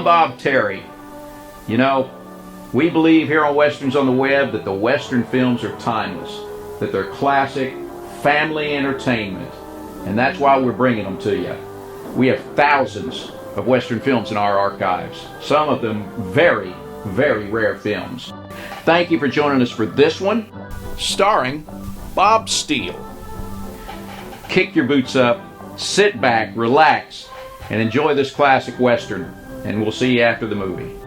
I'm Bob Terry. You know, we believe here on Westerns on the Web that the Western films are timeless, that they're classic, family entertainment, and that's why we're bringing them to you. We have thousands of Western films in our archives, some of them very, very rare films. Thank you for joining us for this one, starring Bob Steele. Kick your boots up, sit back, relax, and enjoy this classic Western, and we'll see you after the movie.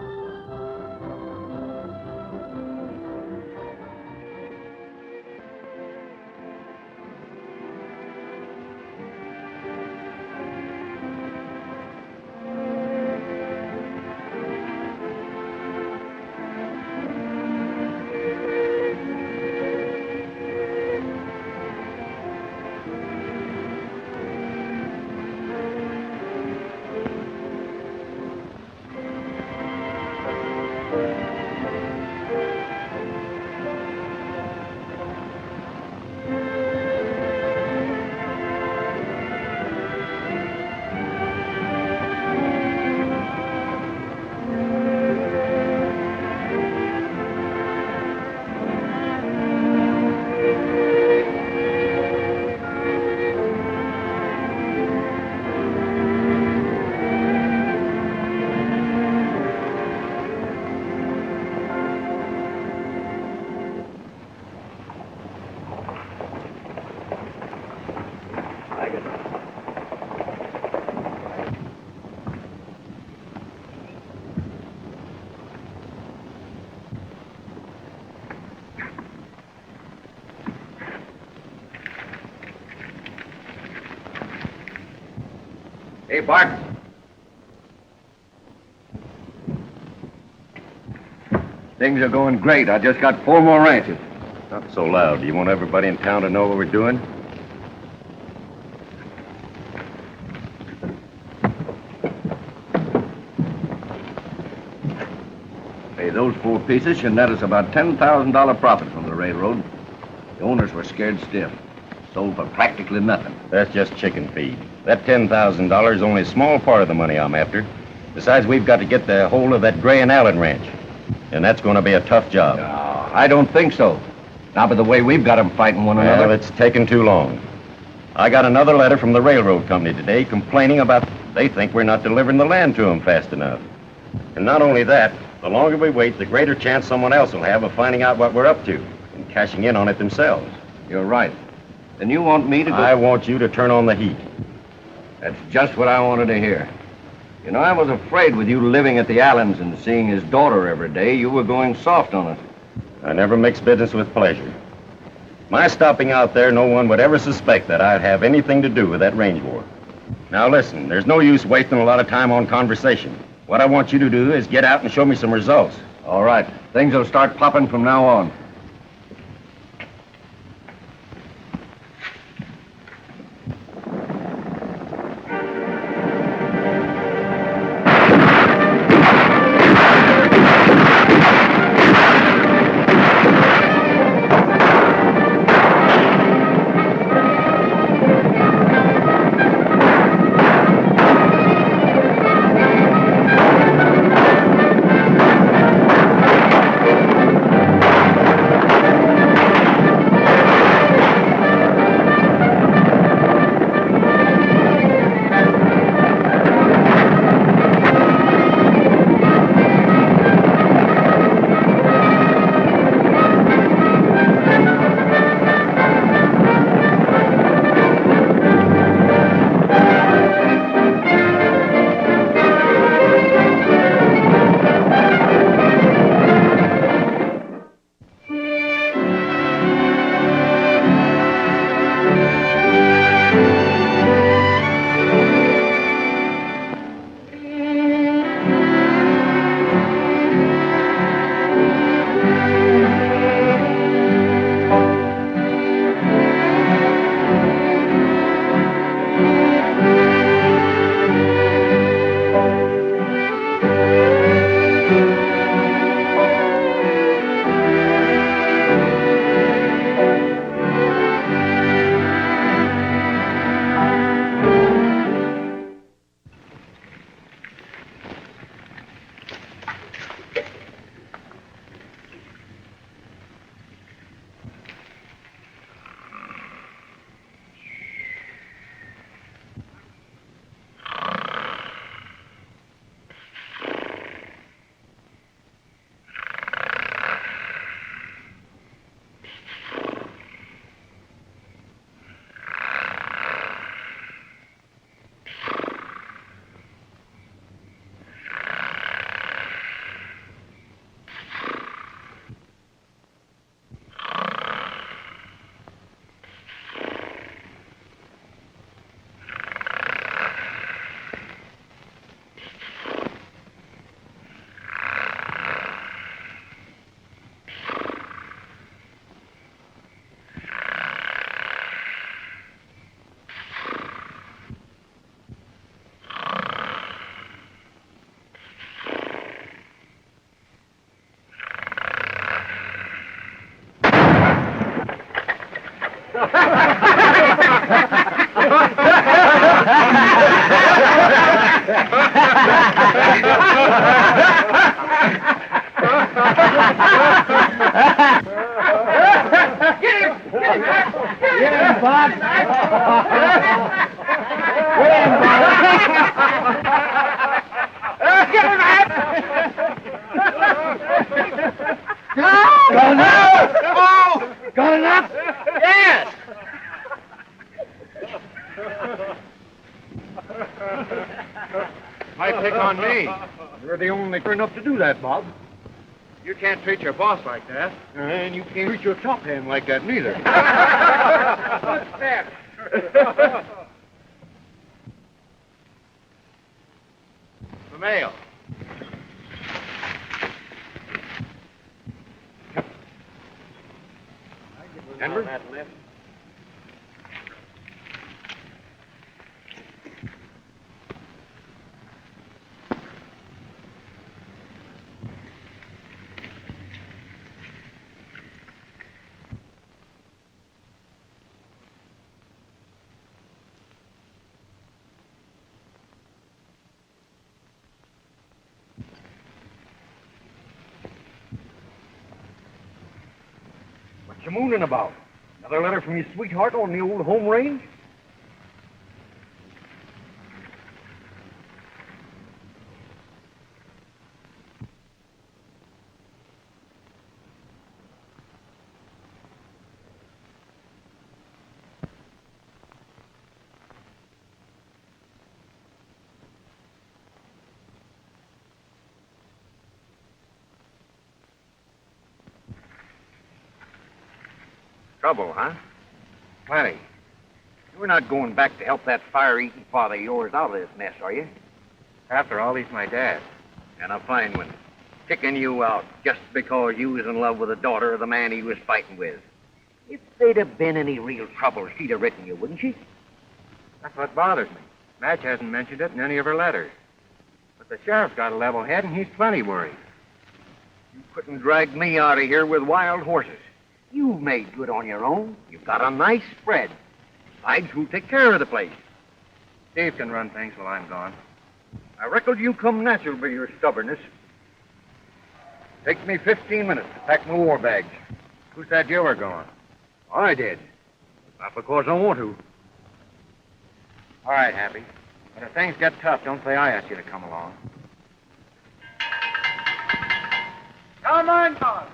Hey, Barton. Things are going great. I just got 4 more ranches. Not so loud. Do you want everybody in town to know what we're doing? Hey, those 4 pieces should net us about $10,000 profit from the railroad. The owners were scared stiff. Sold for practically nothing. That's just chicken feed. That $10,000 is only a small part of the money I'm after. Besides, we've got to get the hold of that Gray and Allen ranch. And that's going to be a tough job. No, I don't think so. Not by the way we've got them fighting one another. Well, it's taken too long. I got another letter from the railroad company today complaining about they think we're not delivering the land to them fast enough. And not only that, the longer we wait, the greater chance someone else will have of finding out what we're up to and cashing in on it themselves. You're right. Then you want me to go... I want you to turn on the heat. That's just what I wanted to hear. You know, I was afraid with you living at the Allens and seeing his daughter every day, you were going soft on us. I never mix business with pleasure. My stopping out there, no one would ever suspect that I'd have anything to do with that range war. Now listen, there's no use wasting a lot of time on conversation. What I want you to do is get out and show me some results. All right. Things will start popping from now on. Get him, Bob! Get him, Bob! Get him, Bob! Got enough? Oh! Got enough? Yes! Might pick on me. You're the only person enough to do that, Bob. You can't treat your boss like that. And you can't treat your top hand like that, neither. Good step. The mail. Denver? What you mooning about? Another letter from your sweetheart on the old home range? Trouble, huh? Plenty. You're not going back to help that fire-eating father of yours out of this mess, are you? After all, he's my dad. And a fine one. Kicking you out just because you was in love with the daughter of the man he was fighting with. If there'd have been any real trouble, she'd have written you, wouldn't she? That's what bothers me. Madge hasn't mentioned it in any of her letters. But the sheriff's got a level head, and he's plenty worried. You couldn't drag me out of here with wild horses. You've made good on your own. You've got a nice spread. Besides, who'll take care of the place? Steve can run things while I'm gone. I reckon you come natural with your stubbornness. Takes me 15 minutes to pack my war bags. Who said you were going? I did. Not because I want to. All right, Happy. But if things get tough, don't say I asked you to come along. Come on, Bob.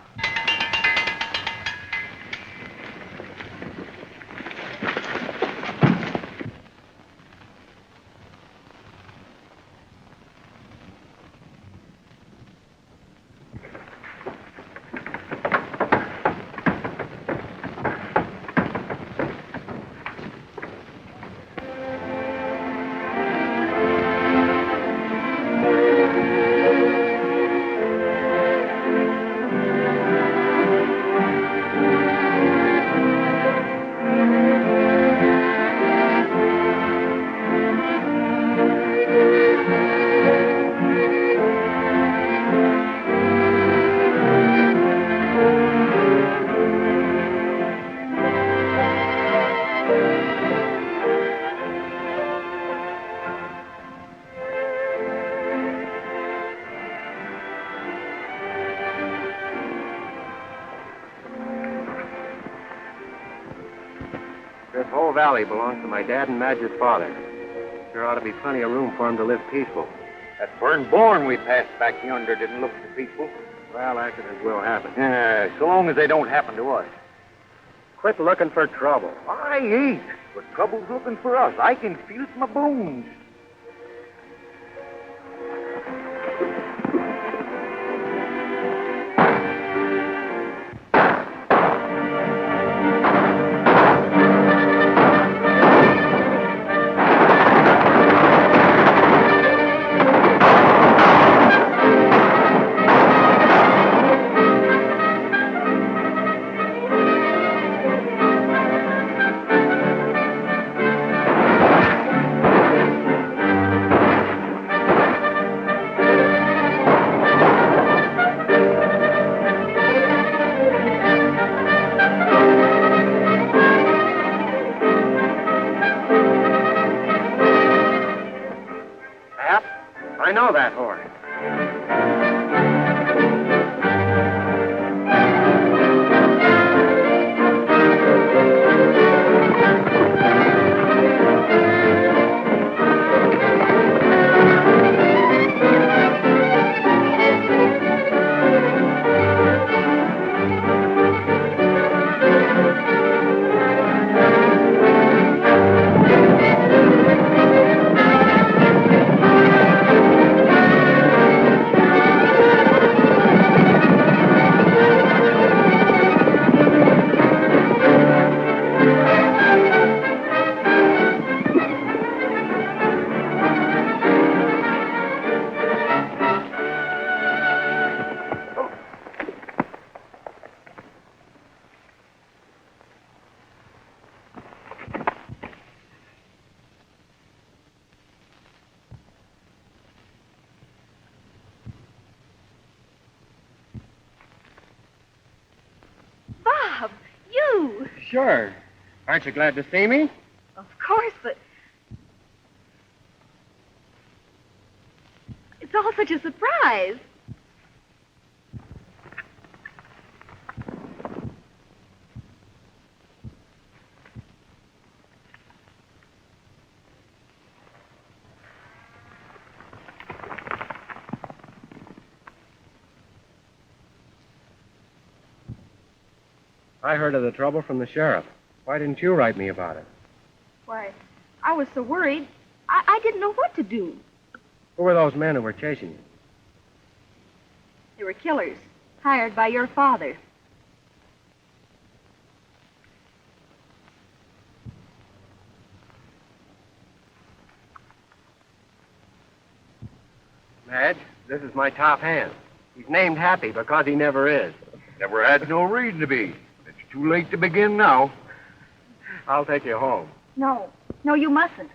This whole valley belongs to my dad and Madge's father. There ought to be plenty of room for him to live peaceful. That burn barn we passed back yonder didn't look so peaceful. Well, accidents will happen. Yeah, so long as they don't happen to us. Quit looking for trouble. I ain't. But trouble's looking for us. I can feel it in my bones. know that horse. Bob, you! Sure. Aren't you glad to see me? Of course, but... It's all such a surprise. I heard of the trouble from the sheriff. Why didn't you write me about it? Why, I was so worried, I didn't know what to do. Who were those men who were chasing you? They were killers, hired by your father. Madge, this is my top hand. He's named Happy because he never is. Never had no reason to be. It's too late to begin now. I'll take you home. No, you mustn't.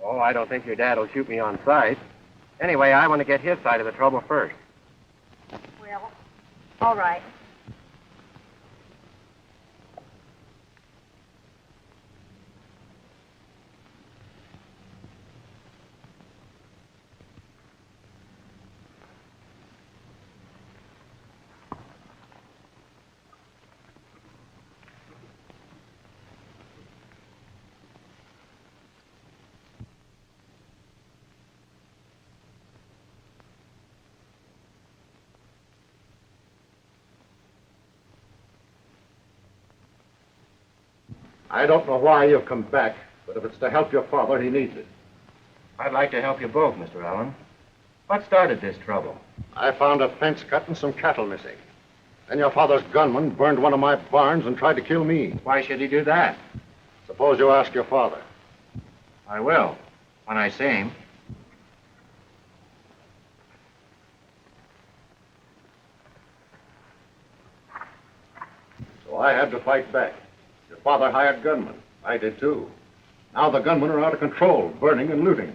Oh, I don't think your dad will shoot me on sight. Anyway, I want to get his side of the trouble first. Well, all right. I don't know why you've come back, but if it's to help your father, he needs it. I'd like to help you both, Mr. Allen. What started this trouble? I found a fence cut and some cattle missing. Then your father's gunman burned one of my barns and tried to kill me. Why should he do that? Suppose you ask your father. I will, when I see him. So I had to fight back. Your father hired gunmen. I did too. Now the gunmen are out of control, burning and looting.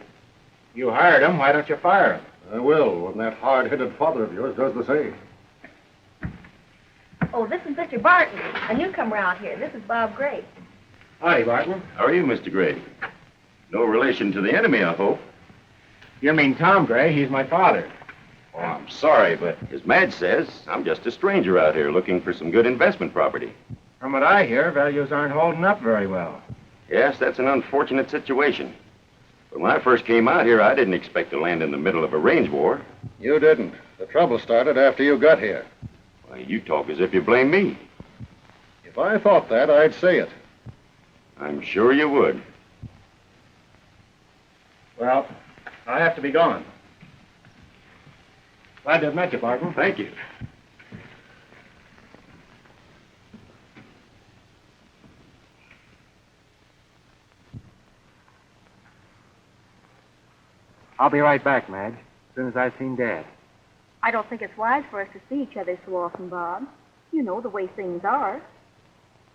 You hired him, why don't you fire him? I will, when that hard-headed father of yours does the same. Oh, this is Mr. Barton, a newcomer out here. This is Bob Gray. Hi, Barton. How are you, Mr. Gray? No relation to the enemy, I hope. You mean Tom Gray? He's my father. Oh, I'm sorry, but as Madge says, I'm just a stranger out here looking for some good investment property. From what I hear, values aren't holding up very well. Yes, that's an unfortunate situation. But when I first came out here, I didn't expect to land in the middle of a range war. You didn't. The trouble started after you got here. Why, you talk as if you blame me. If I thought that, I'd say it. I'm sure you would. Well, I have to be gone. Glad to have met you, Barton. Thank you. I'll be right back, Madge, as soon as I've seen Dad. I don't think it's wise for us to see each other so often, Bob. You know the way things are.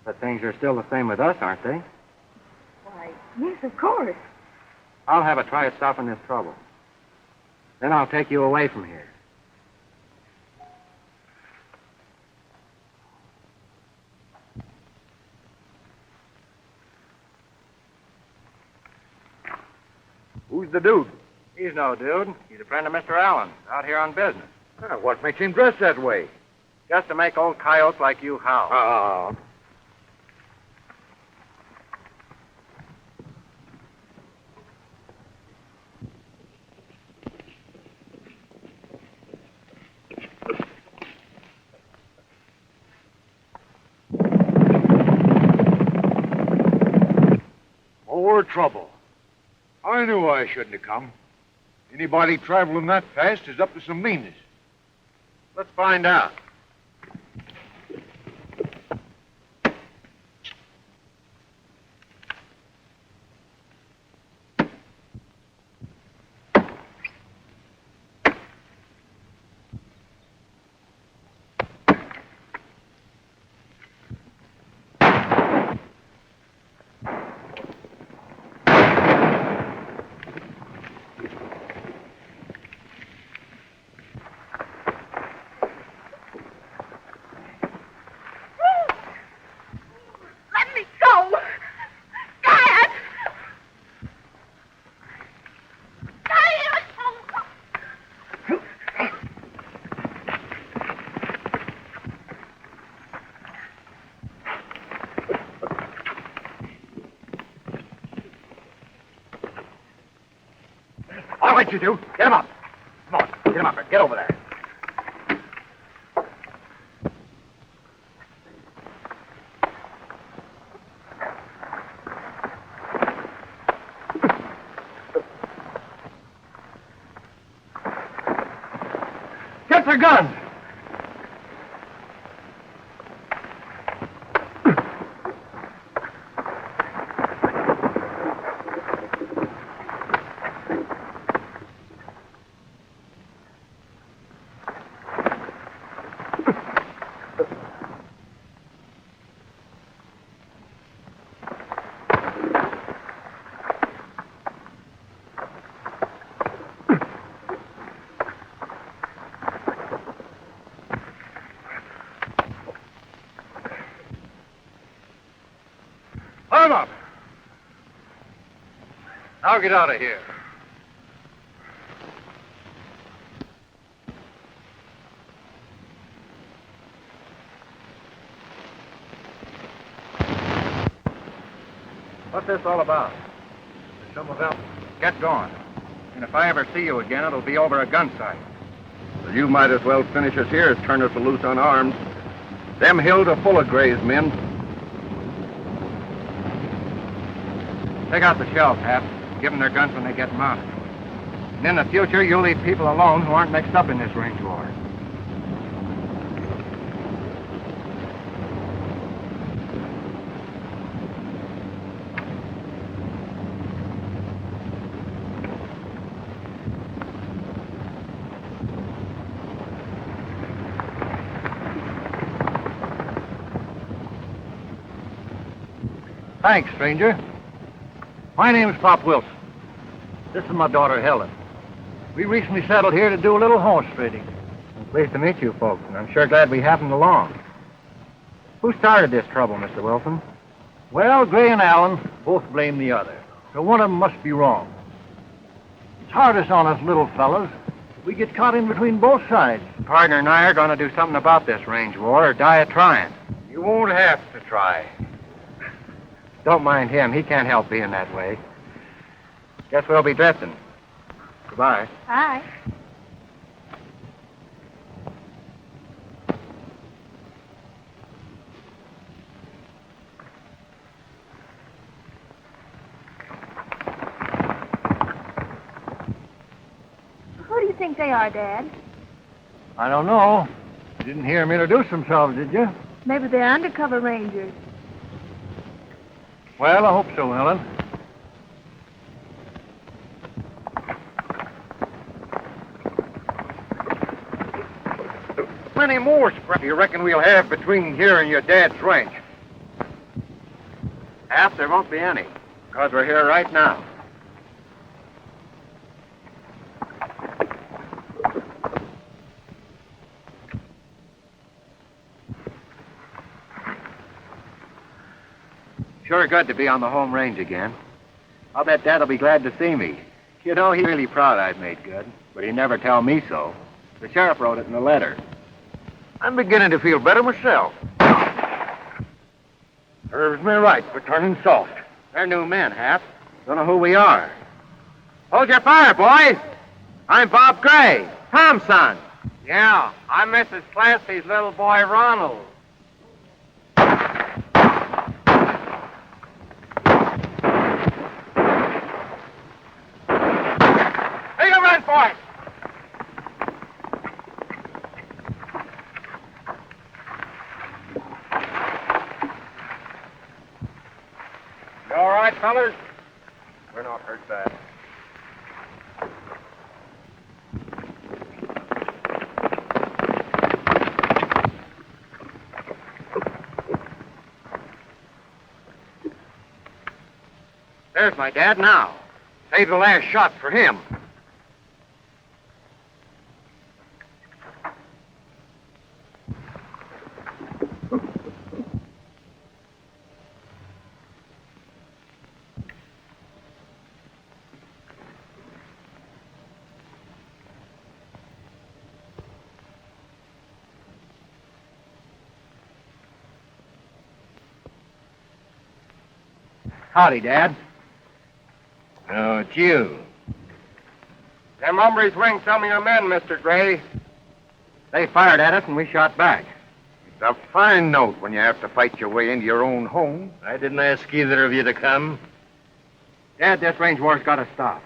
But things are still the same with us, aren't they? Why, yes, of course. I'll have a try at stopping this trouble. Then I'll take you away from here. Who's the dude? He's no dude. He's a friend of Mr. Allen's, out here on business. What makes him dress that way? Just to make old coyotes like you howl. Oh. More trouble. I knew I shouldn't have come. Anybody traveling that fast is up to some meanness. Let's find out. Let me go! Dad! Dad! I'll let you do. Get him up. Come on, get him up there. Get over there. Get the gun. Arm up. Now get out of here. What's this all about? There's some of them. Get going. And if I ever see you again, it'll be over a gun sight. Well, you might as well finish us here as turn us loose unarmed. Them hills are full of Gray's men. Take out the shells, Hap. Give them their guns when they get mounted. And in the future, you'll leave people alone who aren't mixed up in this range war. Thanks, stranger. My name's Pop Wilson. This is my daughter, Helen. We recently settled here to do a little horse trading. I'm pleased to meet you folks, and I'm sure glad we happened along. Who started this trouble, Mr. Wilson? Well, Gray and Allen both blame the other, so one of them must be wrong. It's hardest on us little fellas. We get caught in between both sides. Partner and I are going to do something about this range war or die a trying. You won't have to try. Don't mind him. He can't help being that way. Guess we'll be drifting. Goodbye. Hi. Who do you think they are, Dad? I don't know. You didn't hear them introduce themselves, did you? Maybe they're undercover rangers. Well, I hope so, Helen. Plenty more scrap you reckon we'll have between here and your dad's ranch? Half there won't be any, because we're here right now. Sure good to be on the home range again. I'll bet Dad'll be glad to see me. You know, he's really proud I've made good, but he never tell me so. The sheriff wrote it in the letter. I'm beginning to feel better myself. Serves me right for turning soft. They're new men, Hap. Don't know who we are. Hold your fire, boys. I'm Bob Gray, Tom's son. Yeah, I'm Mrs. Clancy's little boy, Ronald. Take a run for it. You all right, fellas? We're not hurt bad. There's my dad now. Save the last shot for him. Howdy, Dad. Oh, it's you. Them hombres winged some of your men, Mr. Gray. They fired at us and we shot back. It's a fine note when you have to fight your way into your own home. I didn't ask either of you to come. Dad, this range war's got to stop.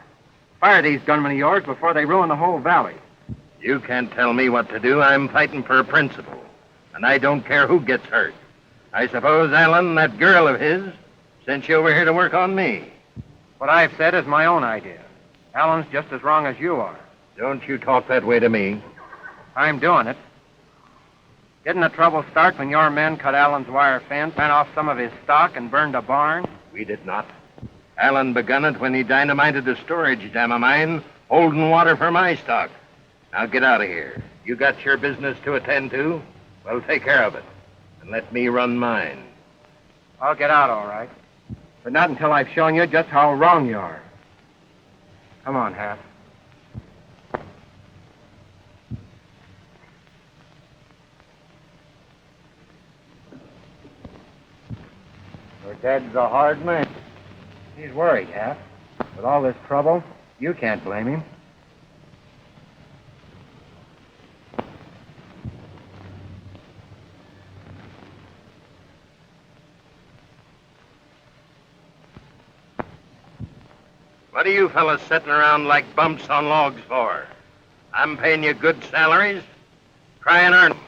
Fire these gunmen of yours before they ruin the whole valley. You can't tell me what to do. I'm fighting for a principle. And I don't care who gets hurt. I suppose Helen, that girl of his, sent you over here to work on me. What I've said is my own idea. Alan's just as wrong as you are. Don't you talk that way to me. I'm doing it. Didn't the trouble start when your men cut Alan's wire fence, ran off some of his stock, and burned a barn? We did not. Alan begun it when he dynamited a storage dam of mine, holding water for my stock. Now get out of here. You got your business to attend to? Well, take care of it. And let me run mine. I'll get out all right. But not until I've shown you just how wrong you are. Come on, Hap. Your dad's a hard man. He's worried, Hap. With all this trouble, you can't blame him. What are you fellas sitting around like bumps on logs for? I'm paying you good salaries. Try and earn 'em.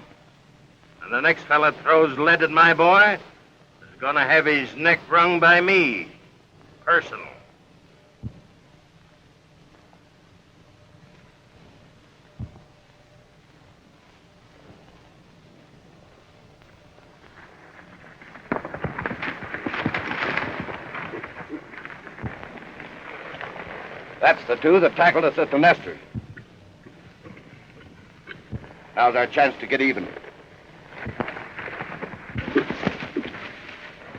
And the next fella throws lead at my boy is gonna have his neck wrung by me. Personal. That's the two that tackled us at the Nesters. Now's our chance to get even.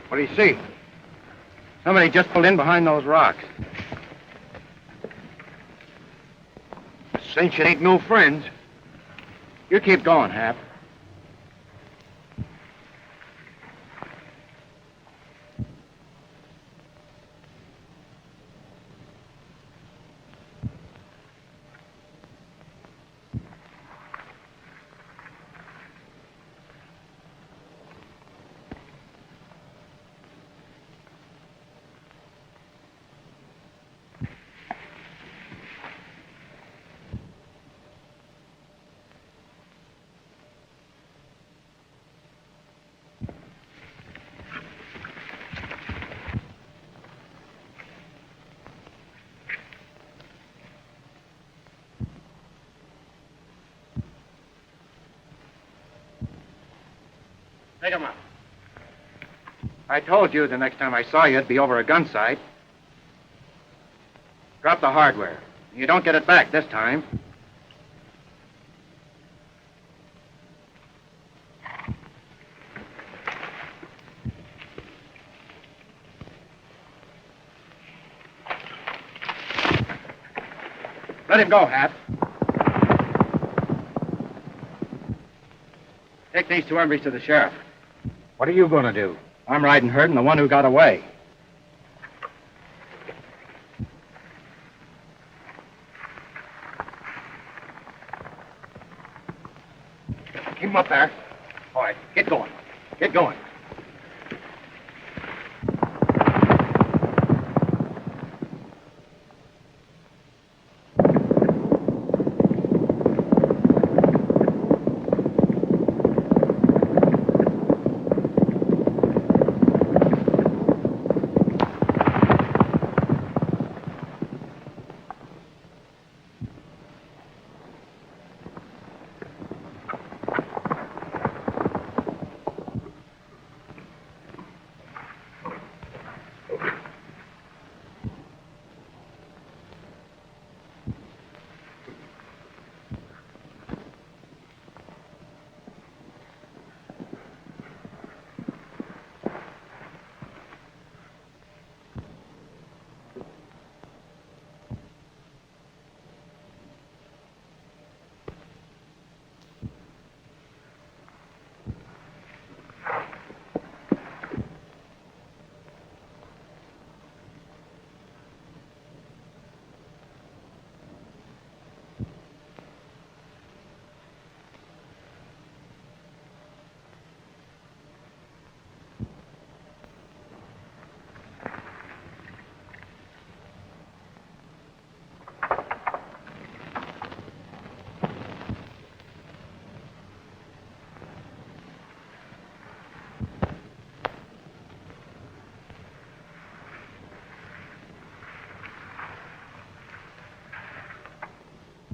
What do you see? Somebody just pulled in behind those rocks. Cinch, it ain't no friends. You keep going, Hap. Take him up. I told you the next time I saw you, it'd be over a gun sight. Drop the hardware. You don't get it back this time. Let him go, Hap. Take these two hombres to the sheriff. What are you going to do? I'm riding herd and the one who got away. Keep him up there. All right, get going. Get going.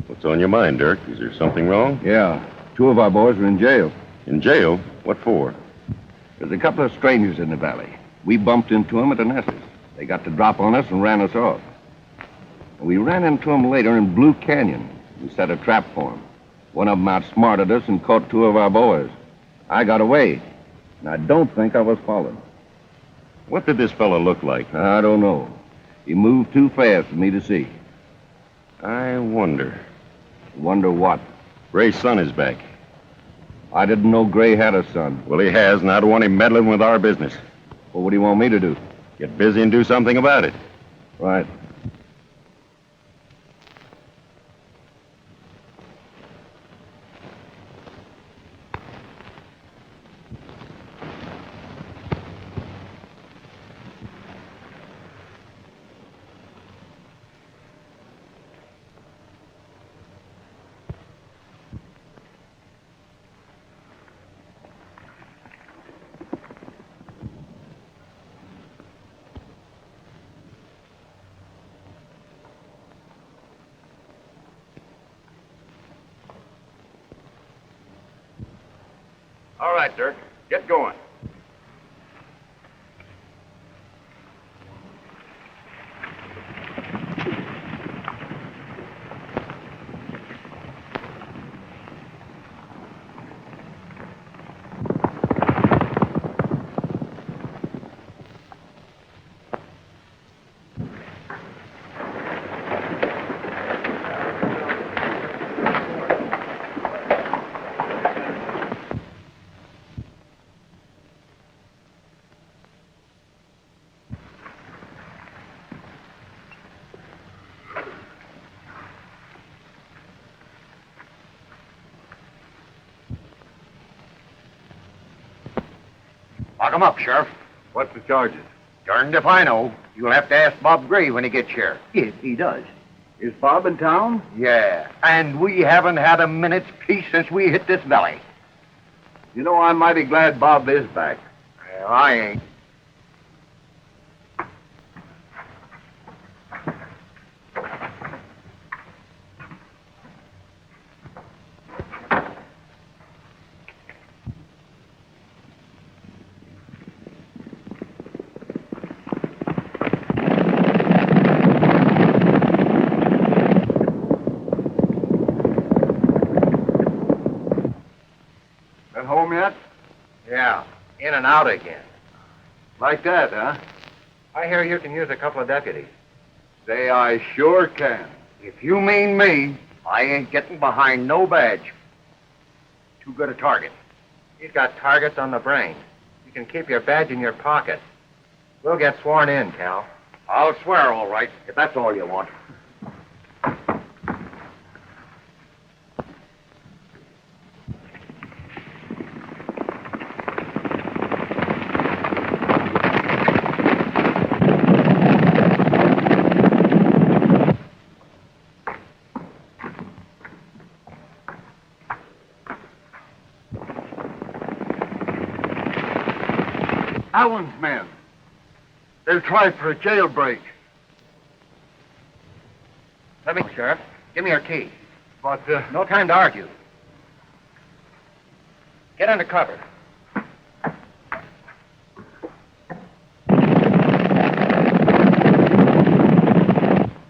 What's on your mind, Dirk? Is there something wrong? Yeah. 2 of our boys are in jail. In jail? What for? There's a couple of strangers in the valley. We bumped into them at Onassis. They got the drop on us and ran us off. We ran into them later in Blue Canyon. We set a trap for them. One of them outsmarted us and caught 2 of our boys. I got away, and I don't think I was followed. What did this fellow look like? I don't know. He moved too fast for me to see. I wonder. Wonder what? Gray's son is back. I didn't know Gray had a son. Well, he has, and I don't want him meddling with our business. Well, what do you want me to do? Get busy and do something about it. Right. All right, Dirk. Get going. Lock him up, Sheriff. What's the charges? Darned if I know. You'll have to ask Bob Gray when he gets here. If he does. Is Bob in town? Yeah, and we haven't had a minute's peace since we hit this valley. You know, I'm mighty glad Bob is back. Well, I ain't. Home yet? Yeah, in and out again. Like that, huh? I hear you can use a couple of deputies. Say, I sure can. If you mean me, I ain't getting behind no badge. Too good a target. He's got targets on the brain. You can keep your badge in your pocket. We'll get sworn in, Cal. I'll swear, all right, if that's all you want. Allen's men. They'll try for a jailbreak. Let me, Sheriff. Give me your key. But, No time to argue. Get under cover.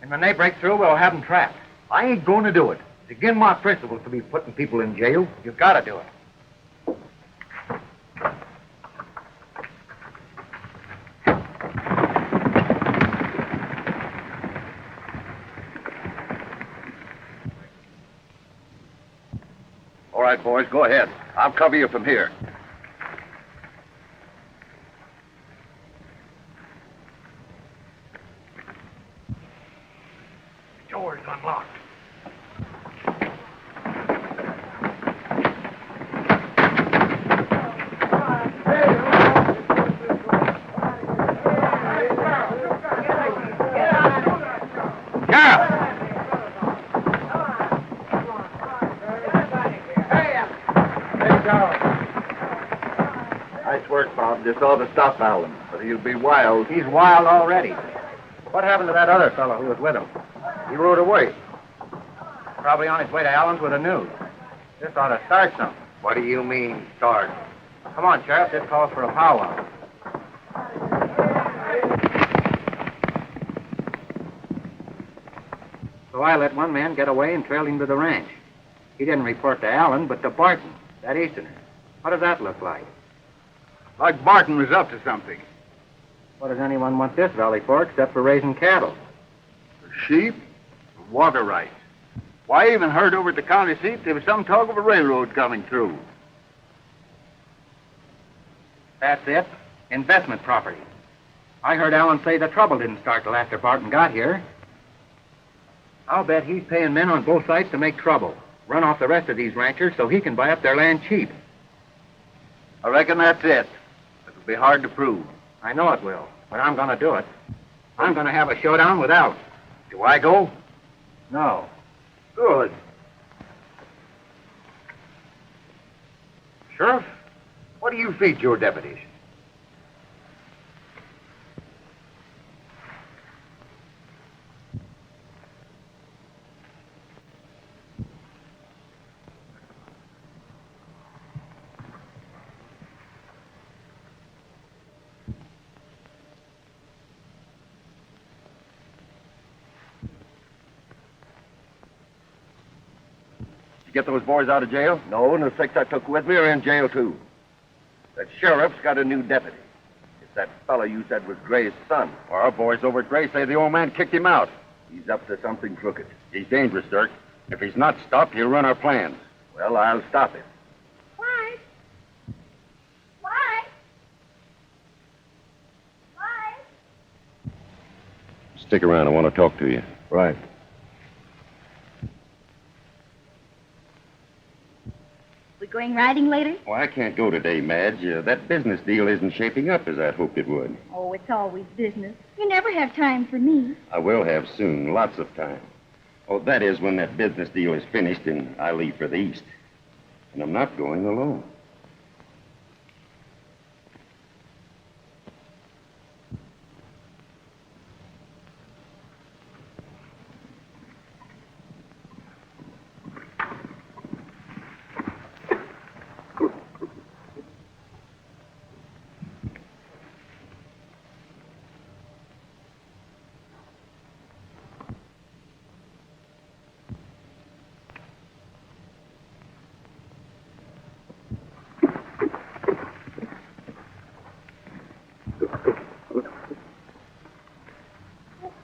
And when they break through, we'll have them trapped. I ain't going to do it. It's against my principles to be putting people in jail. You've got to do it. All right, boys, go ahead. I'll cover you from here. Door's unlocked. Nice work, Bob. Just ought to stop Allen, but he'll be wild. He's wild already. What happened to that other fellow who was with him? He rode away. Probably on his way to Allen's with the news. This ought to start something. What do you mean, start? Come on, Sheriff. This calls for a powwow. So I let one man get away and trailed him to the ranch. He didn't report to Allen, but to Barton, that Easterner. What does that look like? like Barton was up to something. What does anyone want this valley for except for raising cattle? For sheep, for water rights. Why, I even heard over at the county seat there was some talk of a railroad coming through. That's it. Investment property. I heard Allen say the trouble didn't start till after Barton got here. I'll bet he's paying men on both sides to make trouble. Run off the rest of these ranchers so he can buy up their land cheap. I reckon that's it. It'll be hard to prove. I know it will, but I'm going to do it. I'm going to have a showdown with Allen. Do I go? No. Good. Sheriff, what do you feed your deputies? Get those boys out of jail? No, and the 6 I took with me are in jail, too. The sheriff's got a new deputy. It's that fellow you said was Gray's son. Our boys over at Gray say the old man kicked him out. He's up to something crooked. He's dangerous, Dirk. If he's not stopped, he'll run our plans. Well, I'll stop him. Clyde? Clyde? Clyde? Stick around. I want to talk to you. Right. We going riding later? Well, I can't go today, Madge. That business deal isn't shaping up as I'd hoped it would. Oh, it's always business. You never have time for me. I will have soon. Lots of time. Oh, that is when that business deal is finished and I leave for the East. And I'm not going alone.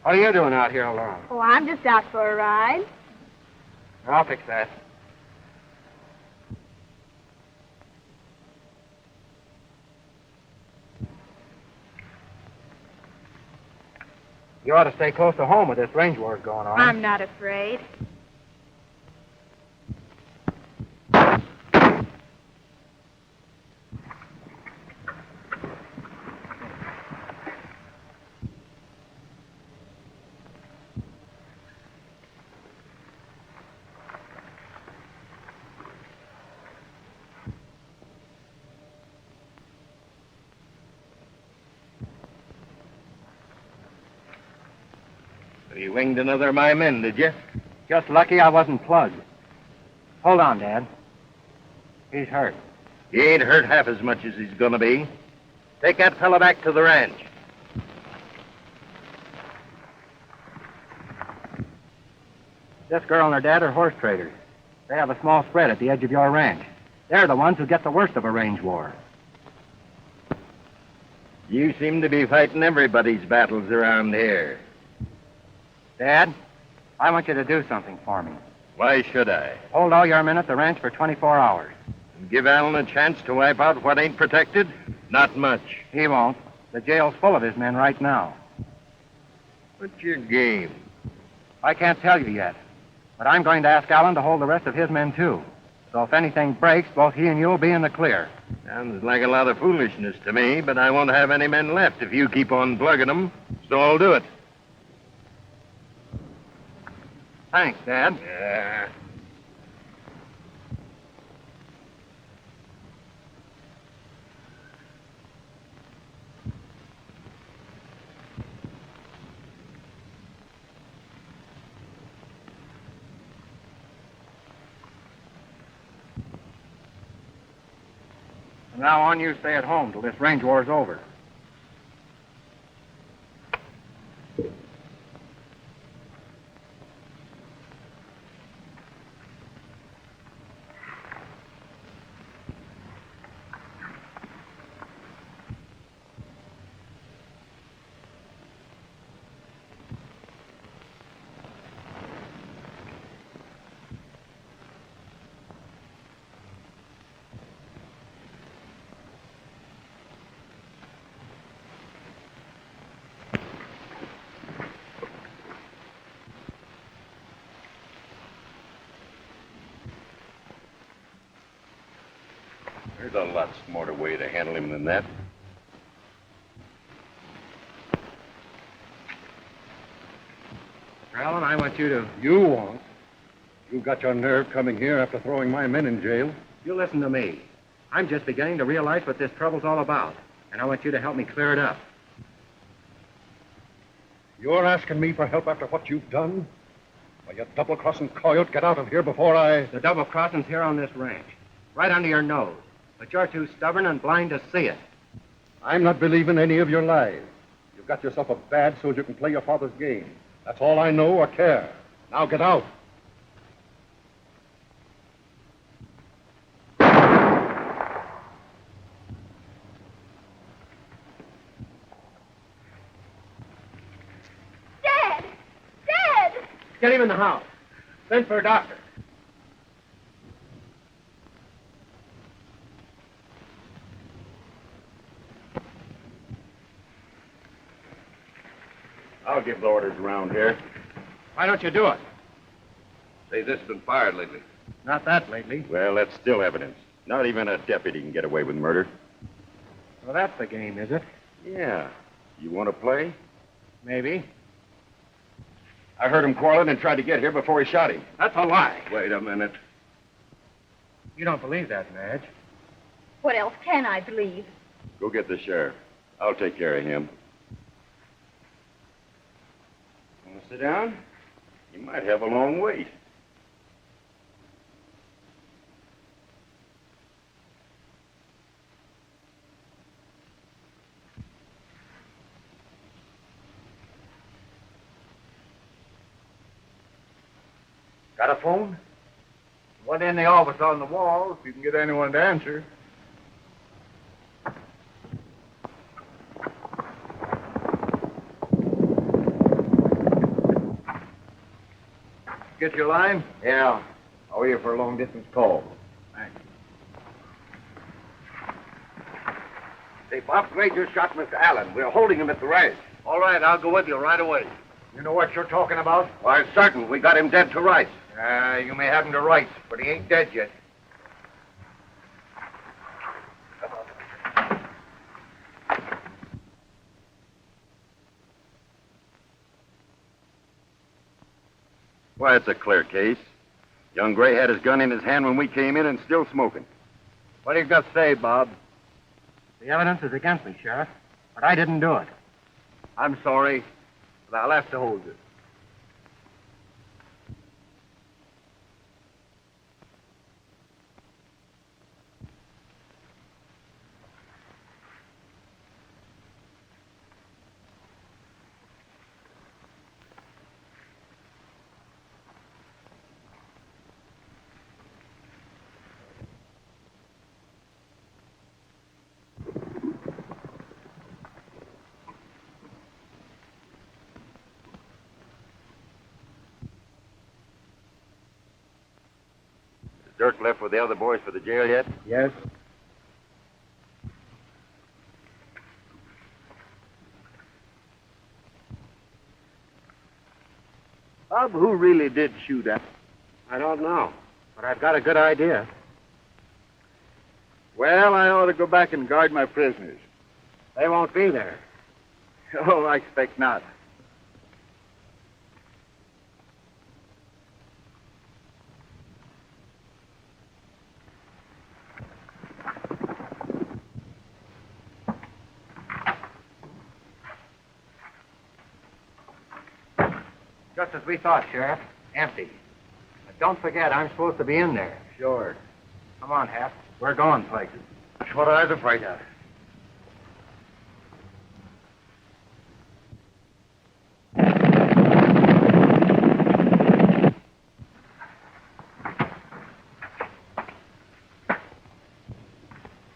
What are you doing out here alone? Oh, I'm just out for a ride. I'll fix that. You ought to stay close to home with this range war going on. I'm not afraid. You winged another of my men, did you? Just lucky I wasn't plugged. Hold on, Dad. He's hurt. He ain't hurt half as much as he's gonna be. Take that fella back to the ranch. This girl and her dad are horse traders. They have a small spread at the edge of your ranch. They're the ones who get the worst of a range war. You seem to be fighting everybody's battles around here. Dad, I want you to do something for me. Why should I? Hold all your men at the ranch for 24 hours. And give Allen a chance to wipe out what ain't protected? Not much. He won't. The jail's full of his men right now. What's your game? I can't tell you yet, but I'm going to ask Allen to hold the rest of his men, too. So if anything breaks, both he and you will be in the clear. Sounds like a lot of foolishness to me, but I won't have any men left if you keep on plugging them. So I'll do it. Thanks, Dad. Yeah. From now on, you stay at home till this range war's over. There's a lot smarter way to handle him than that. Allen, I want you to... You won't. You got your nerve coming here after throwing my men in jail. You listen to me. I'm just beginning to realize what this trouble's all about, and I want you to help me clear it up. You're asking me for help after what you've done? Well, you double-crossing coyote, get out of here before I... The double crossing's here on this ranch, right under your nose. But you're too stubborn and blind to see it. I'm not believing any of your lies. You've got yourself a bad so you can play your father's game. That's all I know or care. Now get out. Dad! Dad! Get him in the house. Send for a doctor. I'll give the orders around here. Why don't you do it? Say, this has been fired lately. Not that lately. Well, that's still evidence. Not even a deputy can get away with murder. Well, that's the game, is it? Yeah. You want to play? Maybe. I heard him quarreling and tried to get here before he shot him. That's a lie. Wait a minute. You don't believe that, Madge. What else can I believe? Go get the sheriff. I'll take care of him. Want to sit down? You might have a long wait. Got a phone? One in the office on the wall, if you can get anyone to answer. Get your line? Yeah. I'll you for a long-distance call. Thanks. Say, Bob Gray just shot Mr. Allen. We're holding him at the ranch. All right, I'll go with you right away. You know what you're talking about? Why, certain. We got him dead to rights. You may have him to rights, but he ain't dead yet. Why, it's a clear case. Young Gray had his gun in his hand when we came in and still smoking. What do you got to say, Bob? The evidence is against me, Sheriff, but I didn't do it. I'm sorry, but I'll have to hold you. Dirk left with the other boys for the jail yet? Yes? Bob, who really did shoot at? I don't know, but I've got a good idea. Well, I ought to go back and guard my prisoners. They won't be there. Oh, I expect not. Just as we thought, Sheriff. Empty. But don't forget, I'm supposed to be in there. Sure. Come on, Hap. We're going places. That's what I was afraid of.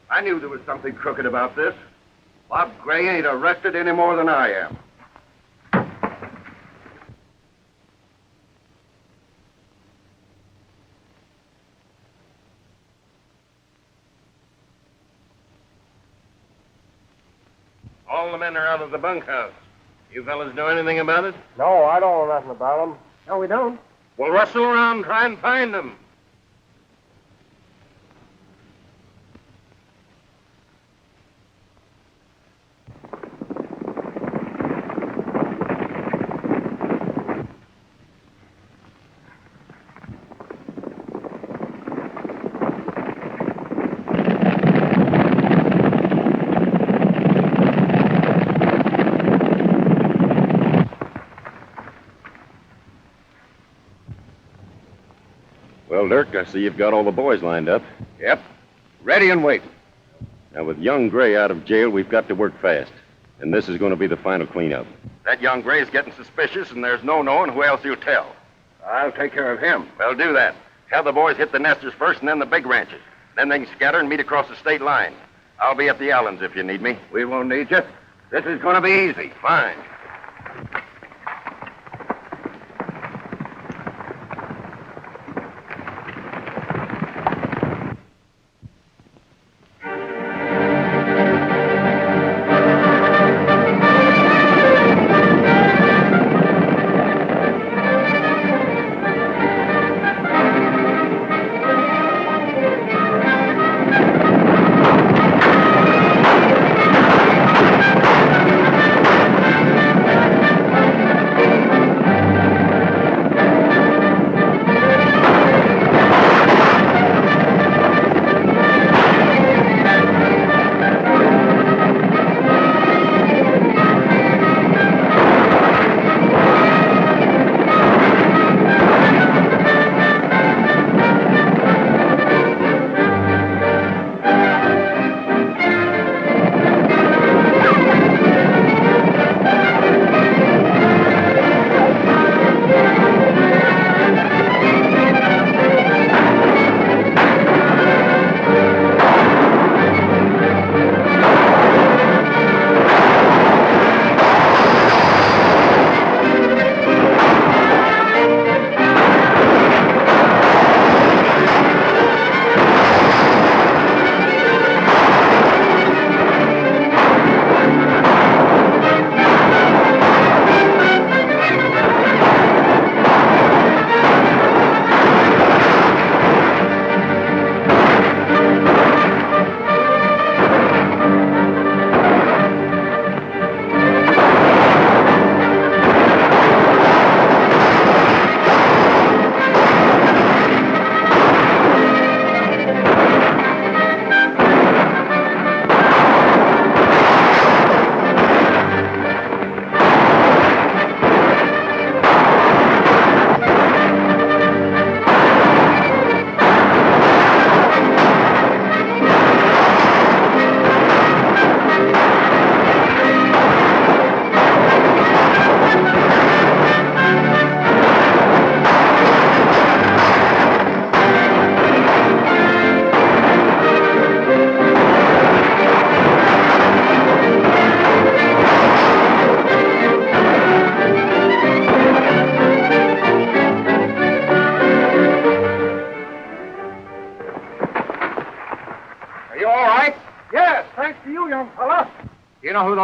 I knew there was something crooked about this. Bob Gray ain't arrested any more than I am. All the men are out of the bunkhouse. You fellas know anything about it? No, I don't know nothing about them. No, we don't. Well, rustle around and try and find them. Well, Dirk, I see you've got all the boys lined up. Yep. Ready and waiting. Now, with young Gray out of jail, we've got to work fast. And this is going to be the final cleanup. That young Gray's getting suspicious, and there's no knowing who else he'll tell. I'll take care of him. Well, do that. Have the boys hit the nesters first and then the big ranches. Then they can scatter and meet across the state line. I'll be at the Allens if you need me. We won't need you. This is going to be easy. Fine.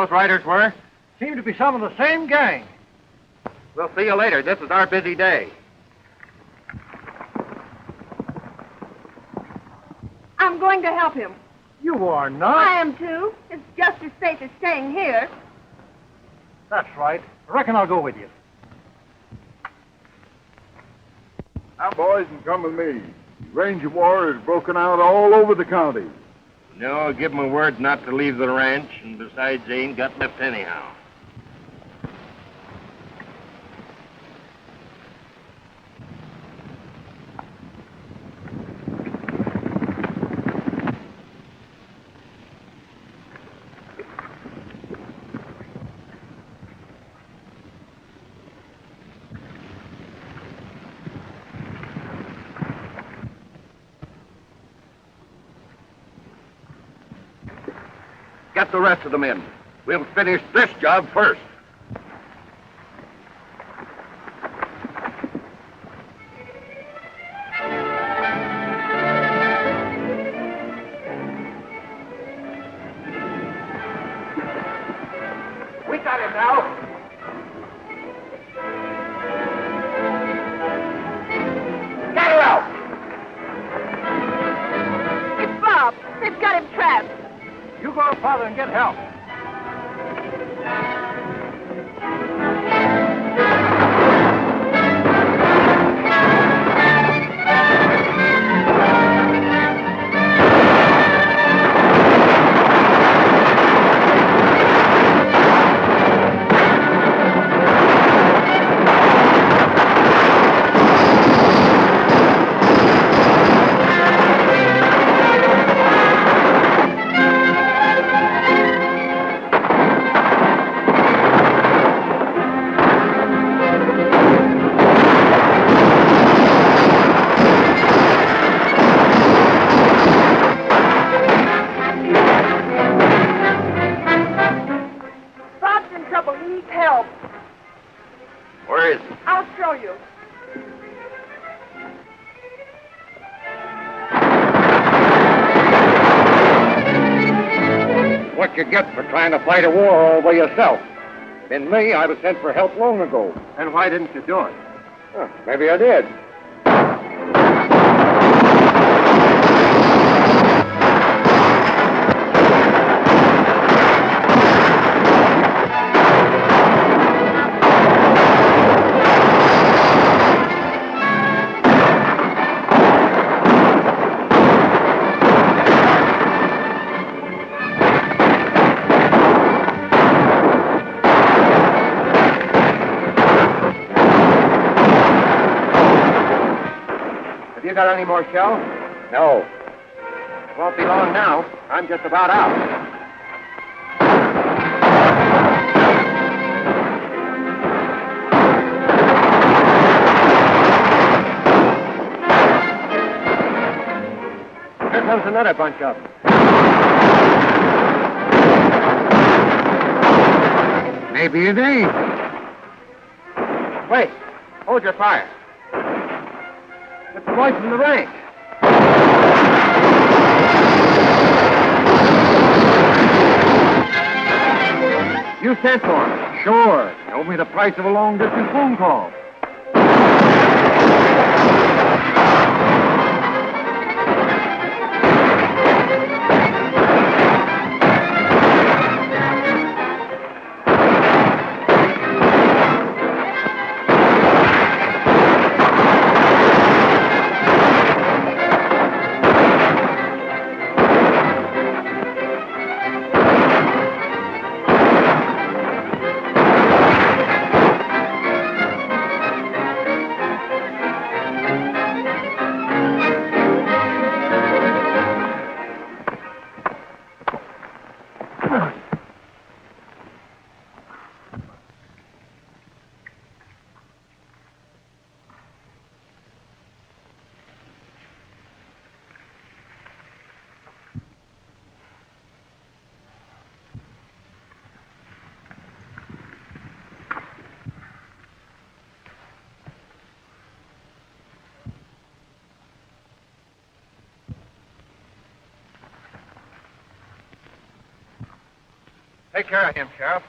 those riders were? Seem to be some of the same gang. We'll see you later. This is our busy day. I'm going to help him. You are not. I am too. It's just as safe as staying here. That's right. I reckon I'll go with you. Now, boys, and come with me. Ranger war has broken out all over the county. No, give 'em a word not to leave the ranch, and besides, they ain't got left anyhow. Get the rest of them in. We'll finish this job first. We got him now. Get her out. It's Bob. They've got him trapped. You go to Father and get help. What you get for trying to fight a war all by yourself. Been me, I'd have sent for help long ago. And why didn't you do it? Maybe I did. You got any more shell? No. It won't be long now. I'm just about out. Here comes another bunch of them. Maybe it ain't. Wait. Hold your fire. It's the boys from the ranch. You sent for him? Sure. Told me the price of a long-distance phone call. Take care of him, Sheriff.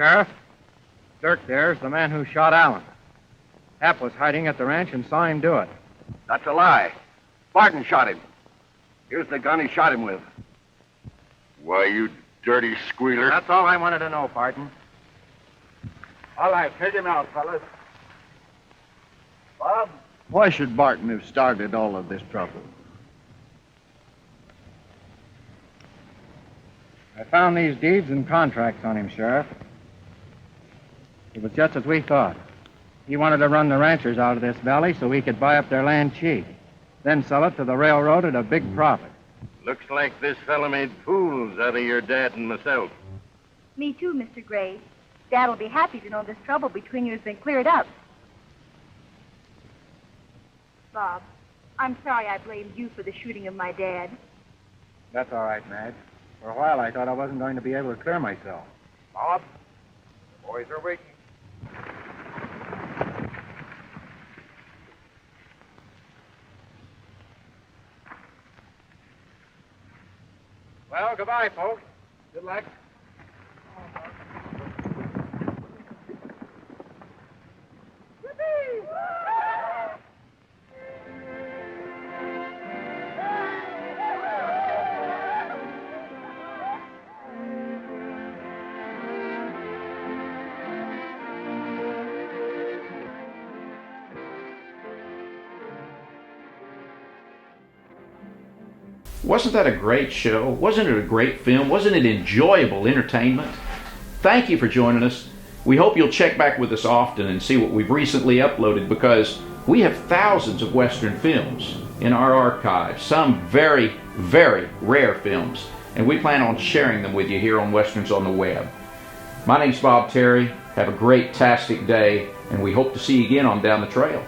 Sheriff, Dirk there's the man who shot Allen. Hap was hiding at the ranch and saw him do it. That's a lie. Barton shot him. Here's the gun he shot him with. Why, you dirty squealer. That's all I wanted to know, Barton. All right, take him out, fellas. Bob? Why should Barton have started all of this trouble? I found these deeds and contracts on him, Sheriff. It was just as we thought. He wanted to run the ranchers out of this valley so he could buy up their land cheap, then sell it to the railroad at a big profit. Looks like this fella made fools out of your dad and myself. Me too, Mr. Gray. Dad'll be happy to know this trouble between you has been cleared up. Bob, I'm sorry I blamed you for the shooting of my dad. That's all right, Madge. For a while, I thought I wasn't going to be able to clear myself. Bob, the boys are waiting. Well, goodbye, folks. Good luck. Wasn't that a great show? Wasn't it a great film? Wasn't it enjoyable entertainment? Thank you for joining us. We hope you'll check back with us often and see what we've recently uploaded, because we have thousands of Western films in our archives, some very, very rare films, and we plan on sharing them with you here on Westerns on the Web. My name's Bob Terry. Have a great-tastic day, and we hope to see you again on Down the Trail.